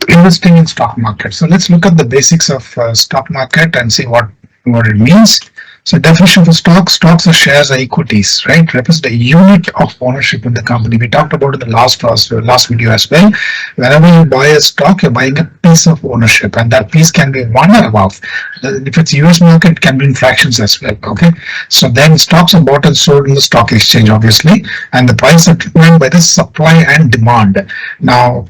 investing in stock market. So let's look at the basics of stock market and see what it means. So definition for stocks: stocks are shares or equities, right? Represent a unit of ownership in the company. We talked about it in the last video as well. Whenever you buy a stock, you're buying a piece of ownership, and that piece can be one or above. If it's US market, it can be in fractions as well. Okay, so then stocks are bought and sold in the stock exchange, obviously, and the price are determined by the supply and demand. Now,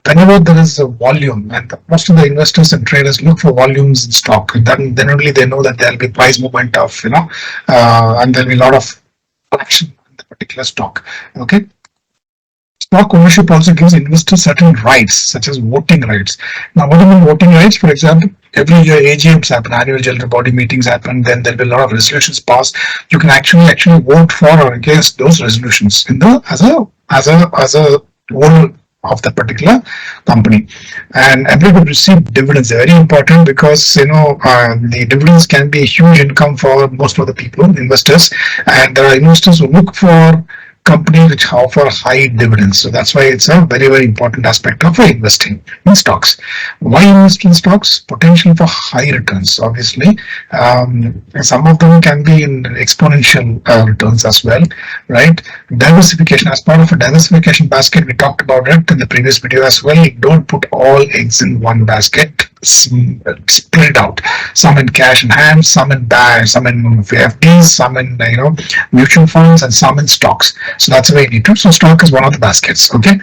whenever there is a volume, and most of the investors and traders look for volumes in stock, and then only they know that there'll be price movement of, and there'll be a lot of action in the particular stock. Okay. Stock ownership also gives investors certain rights, such as voting rights. Now, what do you mean voting rights? For example, every year AGMs happen, annual general body meetings happen, then there'll be a lot of resolutions passed. You can actually vote for or against those resolutions in the as a whole of the particular company. And ability to receive dividends is very important, because the dividends can be a huge income for most of the people, investors, and there are investors who look for companies which offer high dividends. So that's why it's a very, very important aspect of investing in stocks. Why invest in stocks? Potential for high returns, obviously. Some of them can be in exponential returns as well, right? Diversification. As part of a diversification basket, we talked about it in the previous video as well. Don't put all eggs in one basket. Split it out. Some in cash in hand, some in FDs, some in mutual funds, and some in stocks. So that's the way you need to. So stock is one of the baskets. Okay.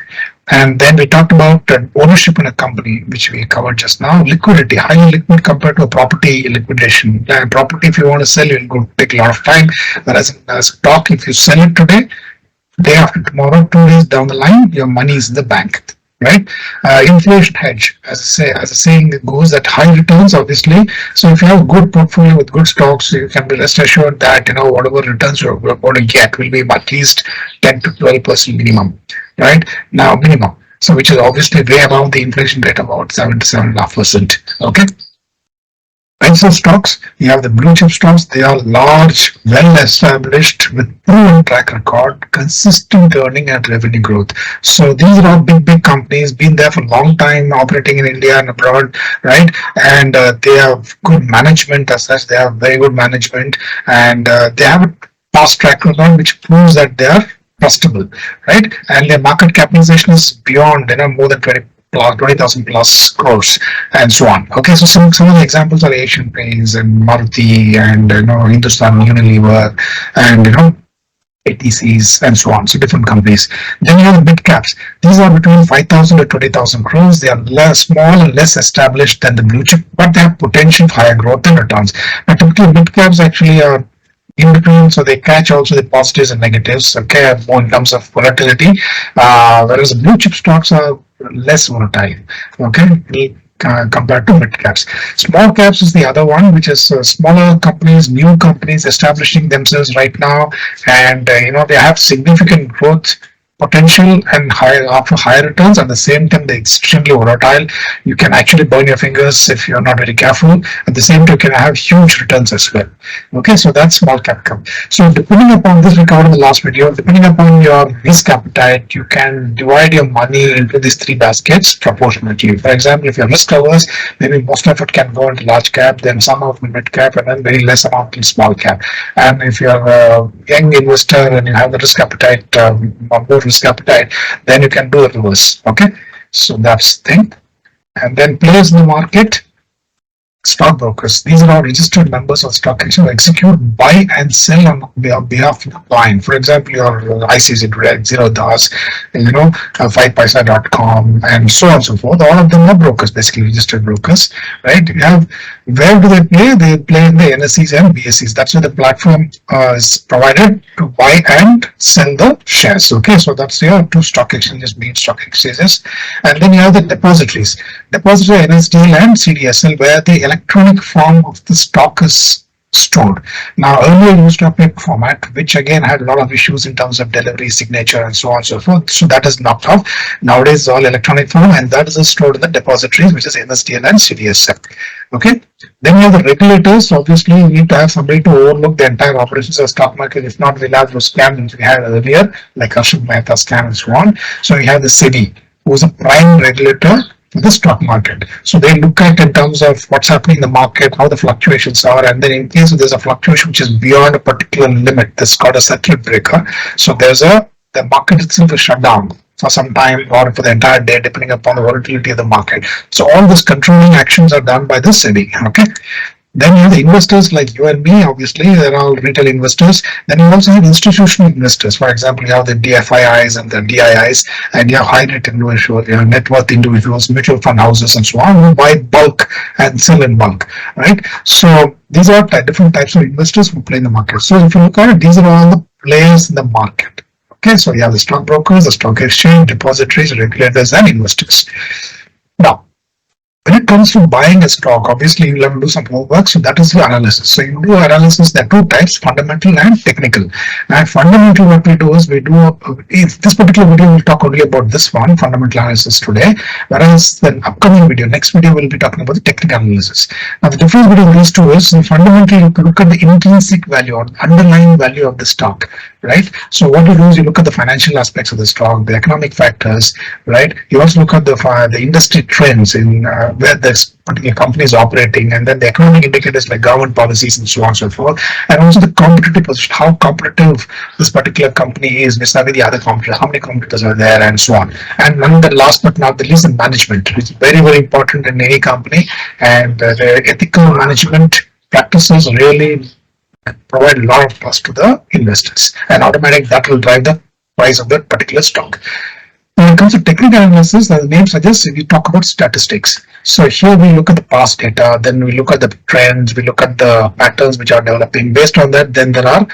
And then we talked about ownership in a company, which we covered just now. Liquidity, highly liquid compared to a property liquidation. Property, if you want to sell, it will take a lot of time. Whereas stock, if you sell it today, day after tomorrow, 2 days down the line, your money is in the bank. Right? Inflation hedge, as a saying goes, that high returns, obviously. So if you have a good portfolio with good stocks, you can be rest assured that whatever returns you're going to get will be at least 10 to 12% minimum, right? Now minimum. So which is obviously way above the inflation rate, about 7 to 7.5%. Okay. Types of stocks, you have the blue chip stocks. They are large, well established, with proven track record, consistent earning and revenue growth. So these are all big companies, been there for a long time, operating in India and abroad, right? And they have good management as such. They have very good management, and they have a past track record which proves that they are trustable, right? And their market capitalization is beyond more than 20,000 plus crores, and so on. Okay, so some of the examples are Asian Paints and Maruti and Hindustan Unilever and ATCs and so on. So different companies. Then you have the mid caps. These are between 5,000 to 20,000 crores. They are less small and less established than the blue chip, but they have potential for higher growth and returns. Now, typically mid caps actually are in between, so they catch also the positives and negatives, okay, more in terms of volatility, whereas the blue chip stocks are less volatile, okay, compared to mid caps. Small caps is the other one, which is smaller companies, new companies establishing themselves right now, and they have significant growth potential and higher returns. At the same time, they're extremely volatile. You can actually burn your fingers if you're not very careful. At the same time, you can have huge returns as well. Okay, so that's small cap. So depending upon this, we covered in the last video, depending upon your risk appetite, you can divide your money into these three baskets proportionately. For example, if your risk covers, maybe most of it can go into large cap, then some of mid cap, and then very less amount in small cap. And if you're a young investor and you have the risk appetite, more risk appetite, then you can do a reverse. Okay, so that's the thing. And then players in the market, stockbrokers. These are all registered members of stock exchange who execute, buy and sell on behalf of the client. For example, your ICICI Direct, Zero Das, 5paisa.com, and so on and so forth. All of them are brokers, basically registered brokers, right? You have, where do they play? They play in the NSEs and BSEs. That's where the platform is provided to buy and sell the shares. Okay, so that's your two stock exchanges, main stock exchanges. And then you have the depositories. Depository NSDL and CDSL, where the electronic form of the stock is stored. Now, earlier used to have paper format, which again had a lot of issues in terms of delivery, signature, and so on and so forth. So that is knocked off. Nowadays, it's all electronic form, and that is stored in the depositories, which is NSDL and CDSL. Okay. Then you have the regulators. Obviously, you need to have somebody to overlook the entire operations of stock market. If not, we'll have those scams we had earlier, like Harshad Mehta scam and so on. So you have the SEBI, who is a prime regulator for the stock market. So they look at in terms of what's happening in the market, how the fluctuations are, and then in case there's a fluctuation which is beyond a particular limit, that's called a circuit breaker. So the market itself is shut down for some time or for the entire day, depending upon the volatility of the market. So all these controlling actions are done by the SEBI. Okay. Then you have the investors like you and me, obviously, they're all retail investors. Then you also have institutional investors. For example, you have the DFIIs and the DIIs, and you have high net individuals, you have net worth individuals, mutual fund houses, and so on, who buy bulk and sell in bulk, right? So these are different types of investors who play in the market. So if you look at it, these are all the players in the market. Okay, so you have the stockbrokers, the stock exchange, depositories, regulators, and investors. Now, when it comes to buying a stock, obviously you'll have to do some homework. So that is the analysis. So you do analysis. There are two types: fundamental and technical. And fundamental, what we do is this particular video will talk only about this one, fundamental analysis today. Whereas the upcoming video, next video, will be talking about the technical analysis. Now the difference between these two is in fundamental, you can look at the intrinsic value or underlying value of the stock, right? So what you do is you look at the financial aspects of the stock, the economic factors, right? You also look at the industry trends in where this particular company is operating, and then the economic indicators like government policies and so on and so forth, and also the competitive position, how competitive this particular company is vis-a-vis the other competitors, how many competitors are there, and so on. And then the last but not the least, the management, which is very, very important in any company, and the ethical management practices really provide a lot of trust to the investors, and automatically that will drive the price of that particular stock. When it comes to technical analysis, as the name suggests, we talk about statistics. So here we look at the past data, then we look at the trends, we look at the patterns which are developing. Based on that, then there are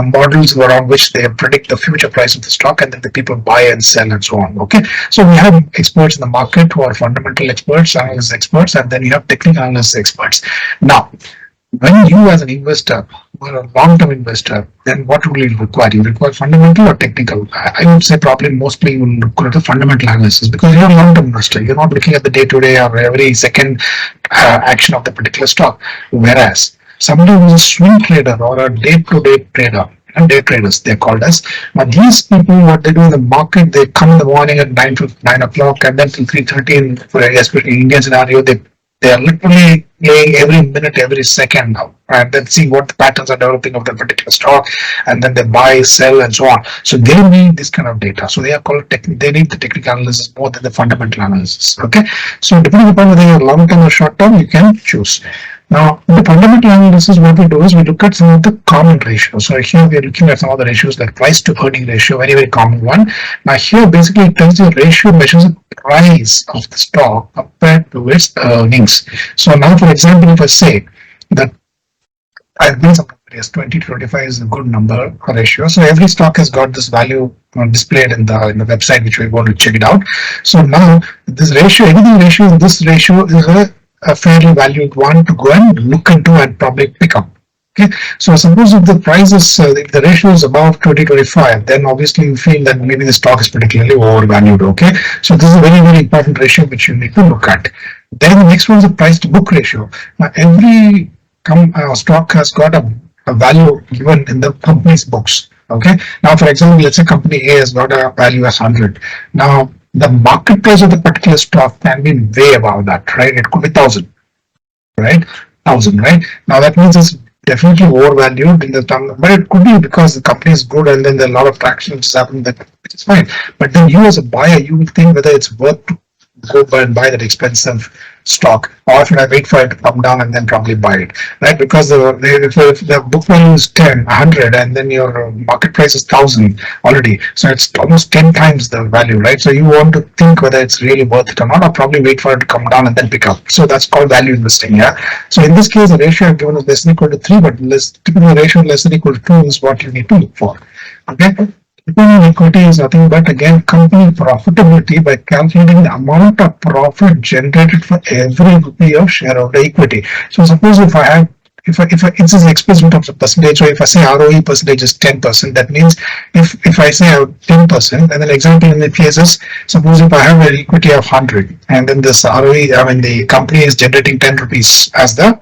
models around which they predict the future price of the stock, and then the people buy and sell and so on. Okay, so we have experts in the market who are fundamental experts, analysis experts, and then you have technical analysis experts. Now, when you as an investor or a long-term investor, then what will you require? You require fundamental or technical? I would say probably mostly you will look at the fundamental analysis, because you're a long-term investor. You're not looking at the day-to-day or every second action of the particular stock. Whereas somebody who's a swing trader or a day-to-day trader, and day traders they're called as. Now these people, what they do in the market, they come in the morning at 9 o'clock and then till 3:30, for especially in Indian scenario, they are literally playing every minute, every second now, and then see what the patterns are developing of the particular stock, and then they buy, sell, and so on. So they need this kind of data. So they are called they need the technical analysis more than the fundamental analysis. Okay, so depending upon whether you're long term or short term, you can choose. Now, in the fundamental analysis, what we do is we look at some of the common ratios. So here we are looking at some of the ratios like price to earning ratio, very, very common one. Now here basically it tells you the ratio measures the price of the stock compared to its earnings. So now, for example, if I say that I've been something as 20 to 25 is a good number or ratio. So every stock has got this value displayed in the website, which we're going to check it out. So now this ratio, anything ratio in this ratio is a fairly valued one to go and look into and probably pick up. Okay, so suppose if the price is if the ratio is above 20-25, then obviously you feel that maybe the stock is particularly overvalued. Okay, so this is a very, very important ratio which you need to look at. Then the next one is the price to book ratio. Now every stock has got a value given in the company's books. Okay, now for example, let's say company A has got a value as 100. Now the market price of the particular stock can be way above that, right? It could be 1,000, right? 1,000, right? Now that means it's definitely overvalued in the term, but it could be because the company is good and then there are a lot of traction which is happening, which is fine. But then you as a buyer, you will think whether it's worth to go and buy that expensive stock, or should I wait for it to come down and then probably buy it, right? Because if the book value is 100 and then your market price is 1,000 already, so it's almost 10 times the value, right? So you want to think whether it's really worth it or not, or probably wait for it to come down and then pick up. So that's called value investing. Yeah. So in this case, the ratio I've given is less than equal to 3, but typically the ratio less than equal to 2 is what you need to look for. Okay. Return on equity is nothing but again company profitability by calculating the amount of profit generated for every rupee of shareholder equity. So suppose if I have it's an expressed in terms of percentage, so if I say ROE percentage is 10%, that means if I say I have 10%, and then example in the case is suppose if I have an equity of 100 and then this ROE, I mean the company is generating 10 rupees as the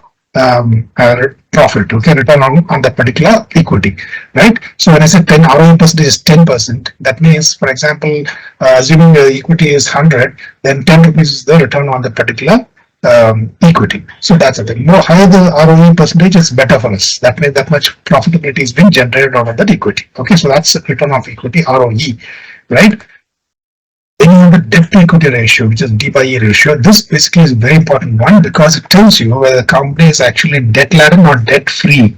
profit, okay, return on that particular equity, right? So when I say 10 ROE percentage is 10%, that means, for example, assuming the equity is 100, then 10 rupees is the return on the particular equity. So that's it. More higher the ROE percentage is better for us. That means that much profitability is being generated out of that equity. Okay, so that's return of equity, ROE, right? Then you have the debt to equity ratio, which is D by E ratio. This basically is a very important one because it tells you whether the company is actually debt laden or debt free,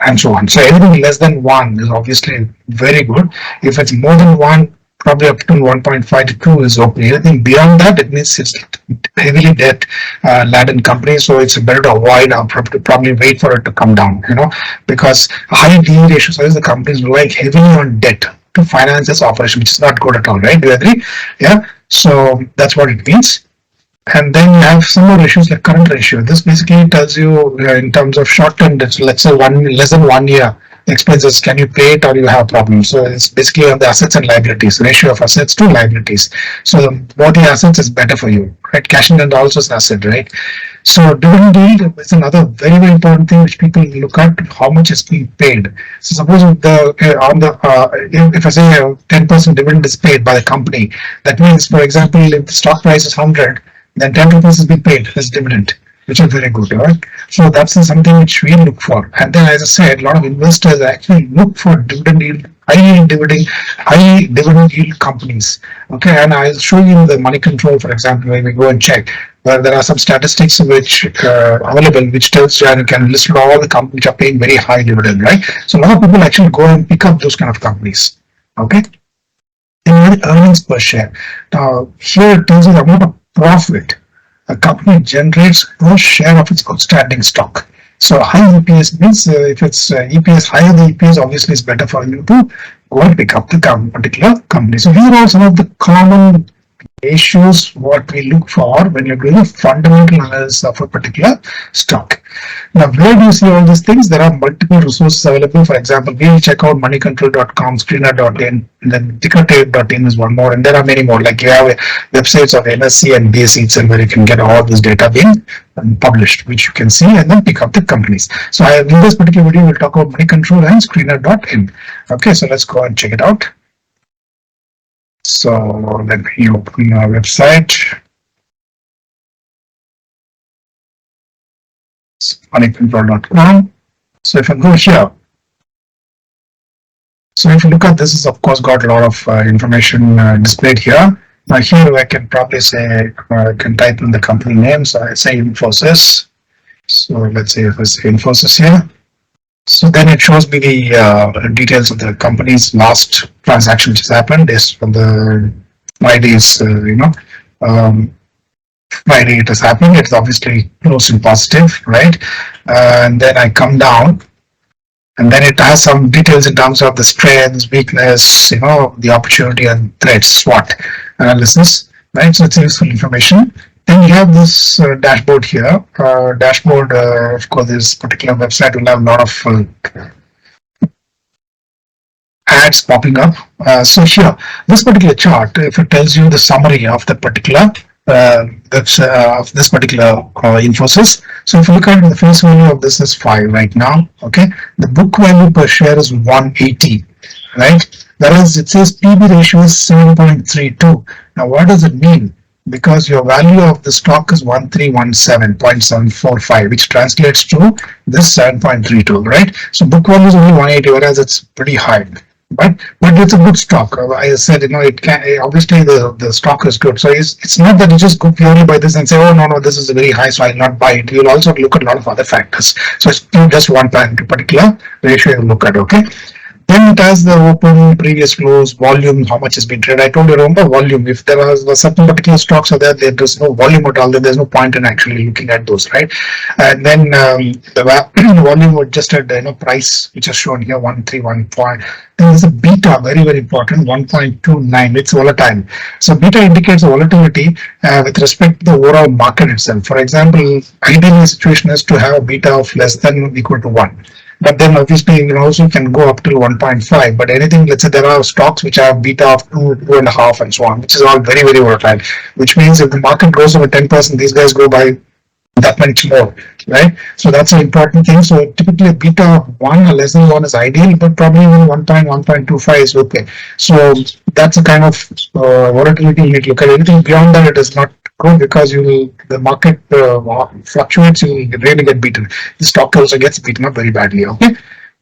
and so on. So anything less than 1 is obviously very good. If it's more than 1, probably up to 1.5 to 2 is okay. Anything beyond that, it means it's heavily debt laden company. So it's better to avoid or probably wait for it to come down, because high DE ratio says the companies rely heavily on debt to finance this operation, which is not good at all, right? Do you agree? Yeah. So that's what it means. And then you have some more ratios like current ratio. This basically tells you in terms of short-term debts, let's say less than 1 year expenses, can you pay it or you have problems? So it's basically on the assets and liabilities, ratio of assets to liabilities. So the more the assets is better for you, right? Cash in hand also is an asset, right? So dividend yield is another very, very important thing which people look at, how much is being paid. So suppose if I say 10% dividend is paid by the company, that means, for example, if the stock price is 100, then 10 rupees is being paid as dividend, which is very good, right? So that's something which we look for. And then, as I said, a lot of investors actually look for dividend yield, high dividend yield companies. Okay, and I'll show you the money control, for example, when we go and check, where there are some statistics which available, which tells you and can list all the companies which are paying very high dividend, right? So a lot of people actually go and pick up those kind of companies. Okay. In earnings per share. Now, here it tells you the amount of profit a company generates per share of its outstanding stock. So high EPS means if it's EPS higher, the EPS obviously is better for you to go and pick up the particular company. So here are some of the common ratios what we look for when you're doing a fundamental analysis of a particular stock. Now, where do you see all these things? There are multiple resources available. For example, we will check out moneycontrol.com, screener.in, and then tickertape.in is one more, and there are many more. Like you have websites of NSE and BSE itself where you can get all this data being published, which you can see and then pick up the companies. So in this particular video, we'll talk about money control and screener.in. Okay, so let's go and check it out. So let me open our website. Moneycontrol.com. So if I go here, so if you look at this, is of course got a lot of information displayed here. Now here I can probably say, I can type in the company name. So I say Infosys. So let's say if I say Infosys here. So then it shows me the details of the company's last transaction which has happened is from the Friday's, Friday it has happened. It's obviously close and positive, right? And then I come down, and then it has some details in terms of the strengths, weakness, the opportunity and threats, SWOT analysis, right? So it's useful information. Then you have this dashboard here. Dashboard, of course, this particular website will have a lot of ads popping up. So here, this particular chart, if it tells you the summary of the particular of this particular Infosys. So if you look at the face value of this is 5 right now. Okay, the book value per share is 180, right? Whereas it says PB ratio is 7.32. Now, what does it mean? Because your value of the stock is 1317.745, which translates to this 7.32, right? So book value is only 180, whereas it's pretty high, but it's a good stock. I said, it can obviously the stock is good. So it's not that you just go purely by this and say, oh no, this is very high, so I'll not buy it. You'll also look at a lot of other factors. So it's not just one particular ratio you look at. Okay. Then it has the open, previous close, volume, how much has been traded. I told you, remember volume. If there are certain particular stocks are there's no volume at all, then there's no point in actually looking at those, right? And then the volume would just at price, which is shown here, 131 point. Then there's a beta, very, very important, 1.29. It's volatile. So beta indicates the volatility with respect to the overall market itself. For example, ideally the situation is to have a beta of less than or equal to 1. But then obviously also can go up to 1.5. But anything, let's say there are stocks which have beta of 2, 2.5 and so on, which is all very, very volatile. Which means if the market goes over 10%, these guys go by that much more, right? So that's an important thing. So typically a beta of 1 or less than 1 is ideal, but probably even 1.1.25 is okay. So that's a kind of volatility you need to look at. Anything beyond that, it is not good, because you will, the market fluctuates, you will really get beaten. The stock also gets beaten up very badly, okay?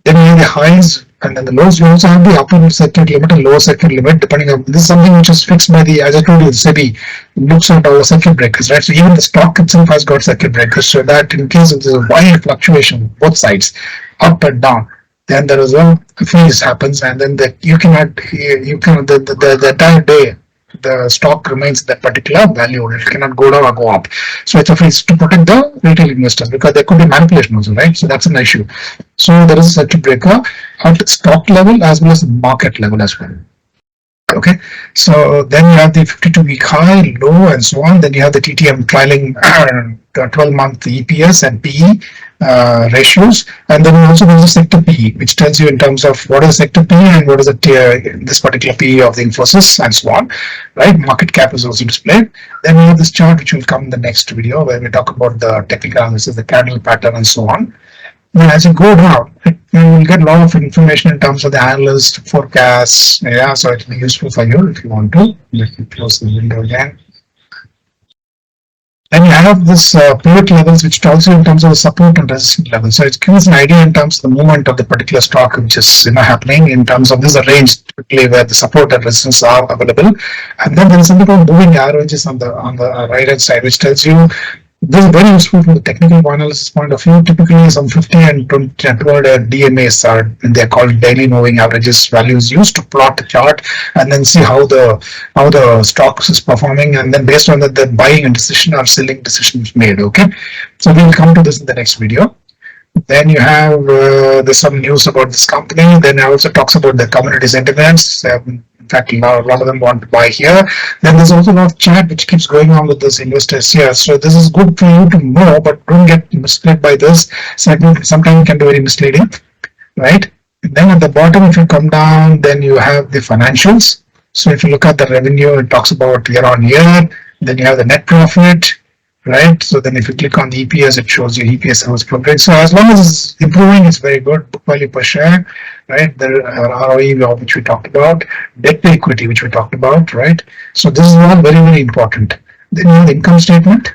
Then you have the highs and then the lows. You also have the upper circuit limit and lower circuit limit, depending on, this is something which is fixed by the, as I told you, SEBI looks at our circuit breakers, right? So even the stock itself has got circuit breakers, so that in case there's a wild fluctuation, both sides, up and down, then there is a freeze happens, and then that you cannot, you can the entire day the stock remains that particular value. It cannot go down or go up. So it's a freeze to protect the retail investors, because there could be manipulation also, right? So that's an issue. So there is a circuit breaker at stock level as well as market level as well. Okay, so then you have the 52-week high, low, and so on. Then you have the TTM trailing 12-month EPS and PE ratios, and then also there's a sector PE, which tells you in terms of what is sector PE and what is this particular PE of the Infosys and so on, right? Market cap is also displayed. Then we have this chart, which will come in the next video, where we talk about the technical analysis, the candle pattern, and so on. Then as you go down, you will get a lot of information in terms of the analyst forecasts. Yeah, so it will be useful for you if you want to. Let me close the window again. Then you have this pivot levels, which tells you in terms of the support and resistance levels. So it gives an idea in terms of the movement of the particular stock, which is happening in terms of this range typically where the support and resistance are available. And then there is something called moving averages on the right hand side, which tells you, this is very useful from the technical analysis point of view. Typically, some 50 and 20 DMAs are, they're called daily moving averages values, used to plot the chart and then see how the stocks is performing, and then based on that, the buying and decision or selling decision is made. Okay, so we'll come to this in the next video. Then you have there's some news about this company. Then it also talks about the community sentiments. In fact, a lot of them want to buy here. Then there's also a lot of chat which keeps going on with this investors here. So this is good for you to know, but don't get misled by this. Sometimes it can be very misleading, right? And then at the bottom, if you come down, then you have the financials. So if you look at the revenue, it talks about year on year. Then you have the net profit, right? So then if you click on the EPS, it shows you EPS was progressing. So as long as it's improving, it's very good. Book value per share, right? The ROE, which we talked about, debt to equity, which we talked about, right? So this is all very, very important. Then you have the income statement.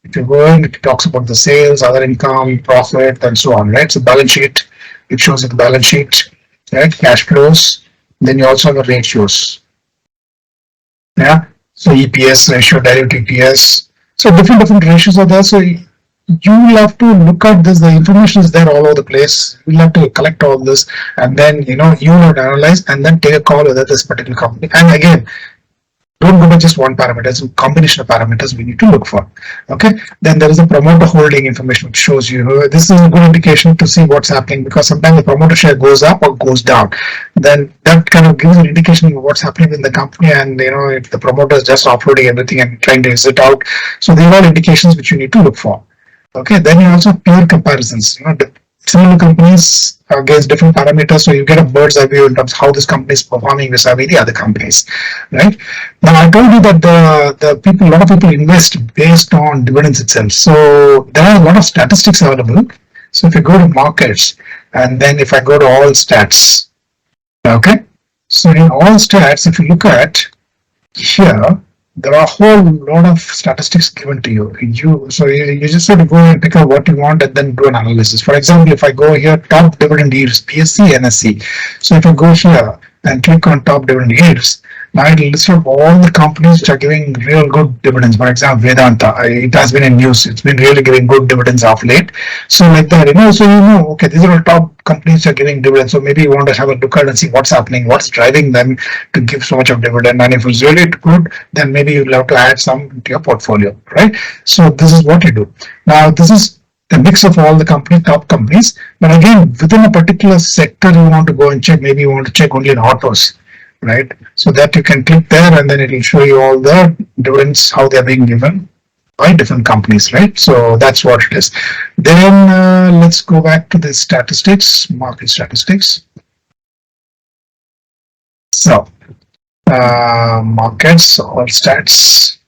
If you go in, it talks about the sales, other income, profit, and so on, right? So balance sheet, it shows you the balance sheet, right? Cash flows. Then you also have the ratios. Yeah. So EPS ratio, diluted EPS. So different ratios are there. So you will have to look at this. The information is there all over the place. You'll have to collect all this, and then you will have to analyze and then take a call whether this particular company. And again, don't go by just one parameter. It's a combination of parameters we need to look for. Okay. Then there is a promoter holding information, which shows you this is a good indication to see what's happening, because sometimes the promoter share goes up or goes down. Then that kind of gives an indication of what's happening in the company, and if the promoter is just offloading everything and trying to exit out. So these are all indications which you need to look for. Okay. Then you also have peer comparisons. Similar companies against different parameters, so you get a bird's eye view in terms of how this company is performing vis-a-vis the other companies, right? Now I told you that a lot of people invest based on dividends itself. So there are a lot of statistics available. So if you go to markets, and then if I go to all stats, okay. So in all stats, if you look at here, there are a whole lot of statistics given to you. You just have to go and pick out what you want and then do an analysis. For example, if I go here, top dividend yields, PSC, NSE. So if I go here and click on top dividend yields, now it will list out all the companies which are giving real good dividends. For example, Vedanta, it has been in news. It's been really giving good dividends of late. So like that, so okay, these are all top companies which are giving dividends. So maybe you want to have a look at and see what's happening, what's driving them to give so much of dividend. And if it's really good, then maybe you'll have to add some to your portfolio, right? So this is what you do. Now, this is the mix of all the top companies. But again, within a particular sector, you want to go and check. Maybe you want to check only in autos, right? So that you can click there, and then it will show you all the dividends, how they are being given by different companies, right? So that's what it is. Then let's go back to the statistics, market statistics. So markets or stats.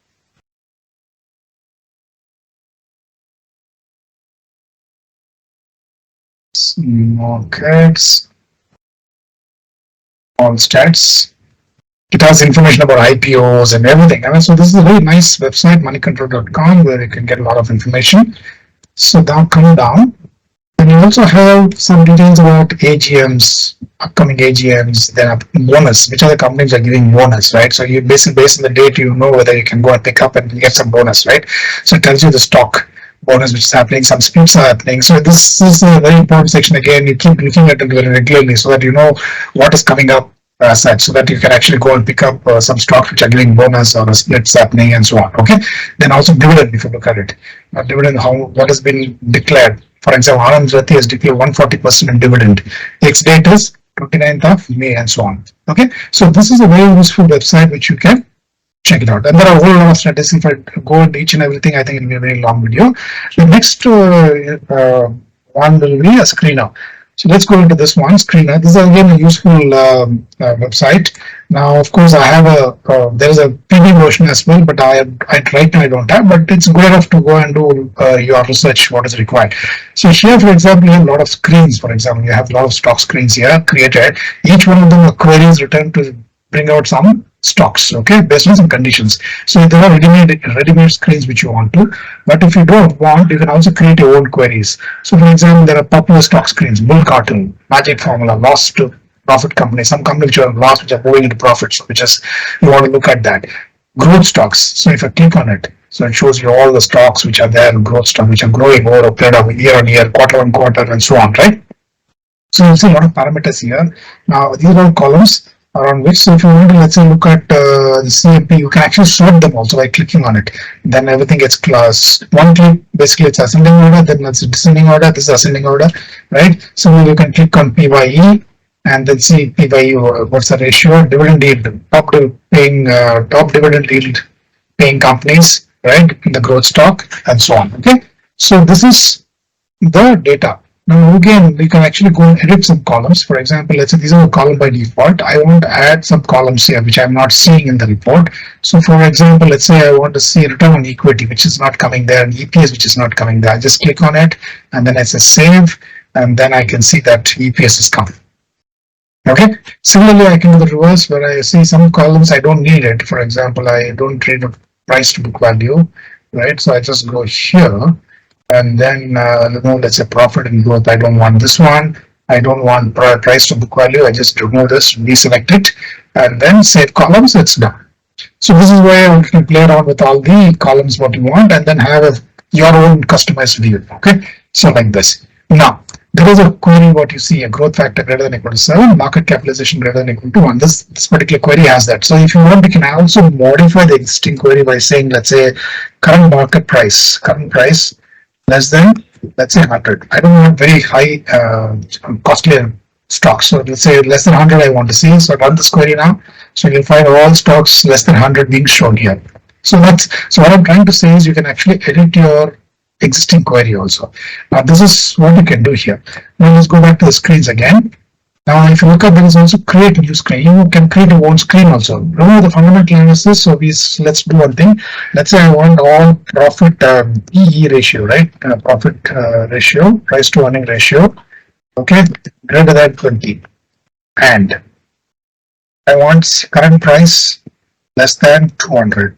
markets, all stats. It has information about IPOs and everything. I mean, so this is a very nice website, moneycontrol.com, where you can get a lot of information. So now coming down, and you also have some details about AGMs, upcoming AGMs, then bonus, which other companies are giving bonus, right? So you basically, based on the date, you know whether you can go and pick up and get some bonus, right? So it tells you the stock bonus which is happening, some splits are happening. So this is a very important section. Again, you keep looking at it very regularly so that you know what is coming up as such, so that you can actually go and pick up some stocks which are giving bonus or splits happening and so on. Okay. Then also dividend, if you look at it, dividend, what has been declared. For example, Anand Rathi has declared 140% in dividend. Ex date is 29th of May and so on. Okay. So this is a very useful website which you can check it out. And there are a whole lot of statistics. If I go into each and everything, I think it will be a very long video. The next one will be a screener. So let's go into this one, screener. This is again a useful website. Now, of course, I have there is a PB version as well, but I right now I don't have, but it's good enough to go and do your research, what is required. So here, for example, you have a lot of screens. For example, you have a lot of stock screens here created. Each one of them are queries written to bring out some stocks, okay, based on some conditions. So there are ready-made screens which you want to, but if you don't want, you can also create your own queries. So for example, there are popular stock screens: bull cartel, magic formula, loss to profit company, some companies which are lost, which are moving into profits, which is, you want to look at that. Growth stocks. So if I click on it, so it shows you all the stocks which are there, growth stocks which are growing over a period of year on year, quarter on quarter, and so on, right? So you see a lot of parameters here. Now these are all columns around which, so if you want to, let's say, look at the CMP, you can actually sort them also by clicking on it. Then everything gets class. One click, basically it's ascending order, then it's descending order, this is ascending order, right? So you can click on P by E and then see P by E, what's the ratio, dividend yield, top dividend yield paying companies, right, in the growth stock, and so on. Okay, so this is the data. Now again, you can actually go and edit some columns. For example, let's say these are a column by default. I want to add some columns here which I'm not seeing in the report. So for example, let's say I want to see return on equity, which is not coming there, and EPS, which is not coming there. I just click on it and then I say save, and then I can see that EPS is coming. Okay. Similarly, I can do the reverse where I see some columns I don't need it. For example, I don't trade a price to book value, right? So I just go here. And then, let's say profit and growth. I don't want this one. I don't want price to book value. I just remove this, deselect it, and then save columns. It's done. So this is where you can play around with all the columns what you want, and then have your own customized view. Okay, so like this. Now there is a query what you see: a growth factor greater than equal to 7, market capitalization greater than equal to 1. This particular query has that. So if you want, you can also modify the existing query by saying, let's say, current market price, less than, let's say, 100. I don't want very high costly stocks. So let's say less than 100 I want to see. So run this query now. So you'll find all stocks less than 100 being shown here. So what I'm trying to say is you can actually edit your existing query also. Now this is what you can do here. Now let's go back to the screens again. Now if you look at, there is also create a new screen. You can create your own screen also. Remember the fundamental analysis. So let's do one thing. Let's say I want all profit EE ratio, right? Profit ratio, price to earning ratio, okay, greater than 20. And I want current price less than 200.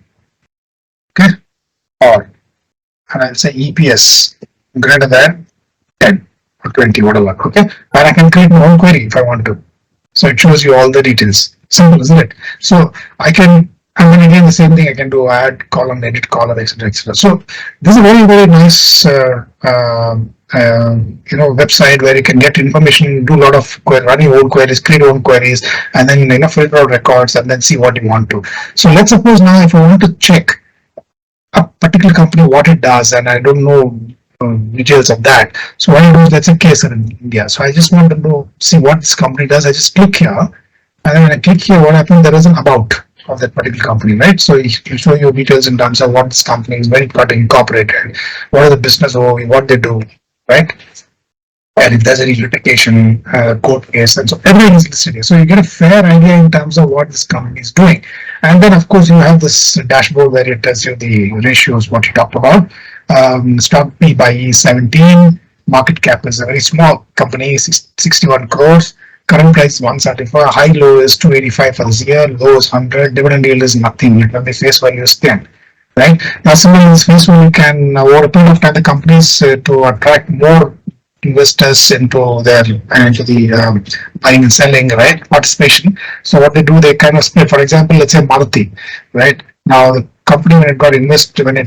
Okay, and I'll say EPS greater than 10. Or 20, whatever, okay? And I can create my own query if I want to. So it shows you all the details. Simple, isn't it? So I can, and then again the same thing I can do: add column, edit column, etc., etc. So this is a very, very nice website where you can get information, do a lot of running your own queries, create your own queries, and then filter out records and then see what you want to. So let's suppose now if I want to check a particular company what it does, and I don't know details of that. So what I do is, let's say Kesar in India. So I just want to see what this company does. I just click here, and then when I click here, what happens? There is an about of that particular company, right? So it will show you details in terms of what this company is, when it got incorporated, what are the business overview, what they do, right? And if there's any litigation, court case, and so everything is listed here. So you get a fair idea in terms of what this company is doing. And then of course you have this dashboard where it tells you the ratios, what you talked about. Stock P by E 17, Market cap is a very small company, 61 crores. Current price is 174. High low is 285 for this year. Low is 100. Dividend yield is nothing. When the face value is 10. Right now, similarly, this face value can over a period of time the companies to attract more investors into their into the buying and selling, right, participation. So what they do, they kind of split. For example, let's say Maruti, right? Now the company when it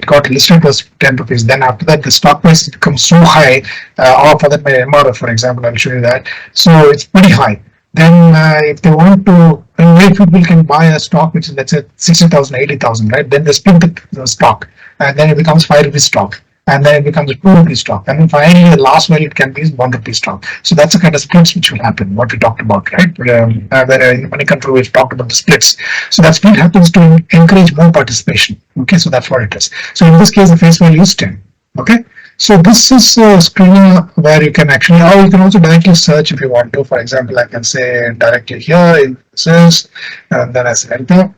got listed was 10 rupees. Then after that, the stock price becomes so high, or for that my MRF, for example, I'll show you that. So it's pretty high. Then if they want to, and people can buy a stock which is let's say 60,000, 80,000, right? Then they split the stock, and then it becomes 5 rupees stock, and then it becomes a 2 rupee stock, and then finally the last value it can be is 1 rupee stock. So that's the kind of splits which will happen, what we talked about, right? Where in money control we've talked about the splits. So that split happens to encourage more participation. Okay, so that's what it is. So in this case, the face value is 10. Okay, so this is a screening where you can actually, or you can also directly search if you want to. For example, I can say directly here in this, and then I say enter.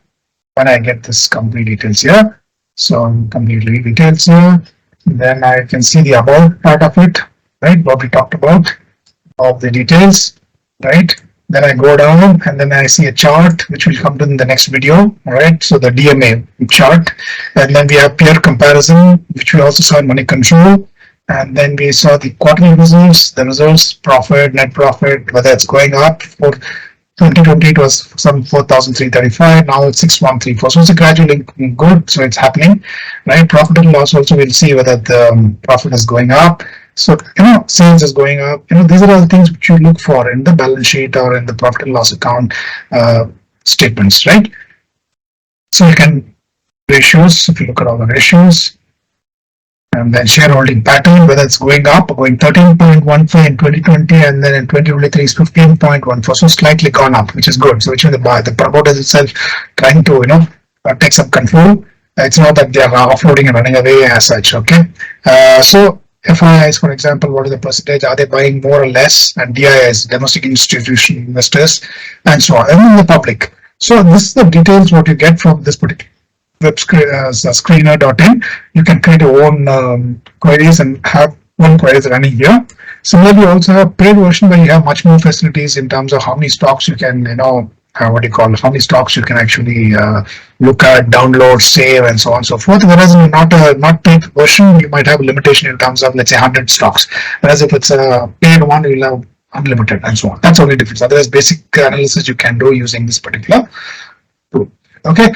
When I get this complete details here, so completely details here. Then I can see the about part of it, right? What we talked about, of the details, right? Then I go down and then I see a chart which will come to in the next video, right? So the DMA chart, and then we have peer comparison, which we also saw in money control, and then we saw the quarterly results, the results, profit, net profit, whether it's going up. For 2020 it was some 4,335, now it's 6,134. So it's a gradually good, so it's happening, right? Profit and loss also, we'll see whether the profit is going up. So, sales is going up. These are all the things which you look for in the balance sheet or in the profit and loss account statements, right? So you can ratios, if you look at all the ratios, and then shareholding pattern, whether it's going up, going 13.15 in 2020, and then in 2023 is 15.14, so slightly gone up, which is good. So which means the promoter is itself trying to take some control. It's not that they are offloading and running away as such. Okay, so FIIs, for example, what is the percentage? Are they buying more or less? And DIIs, domestic institutional investors, and so on, and then the public. So this is the details what you get from this particular web screener.in. You can create your own queries and have one queries running here. Similarly, you also have a paid version where you have much more facilities in terms of how many stocks you can, how many stocks you can actually look at, download, save, and so on and so forth. Whereas in not paid version, you might have a limitation in terms of, let's say, 100 stocks. Whereas if it's a paid one, you'll have unlimited and so on. That's the only difference. Otherwise, basic analysis you can do using this particular tool. Okay.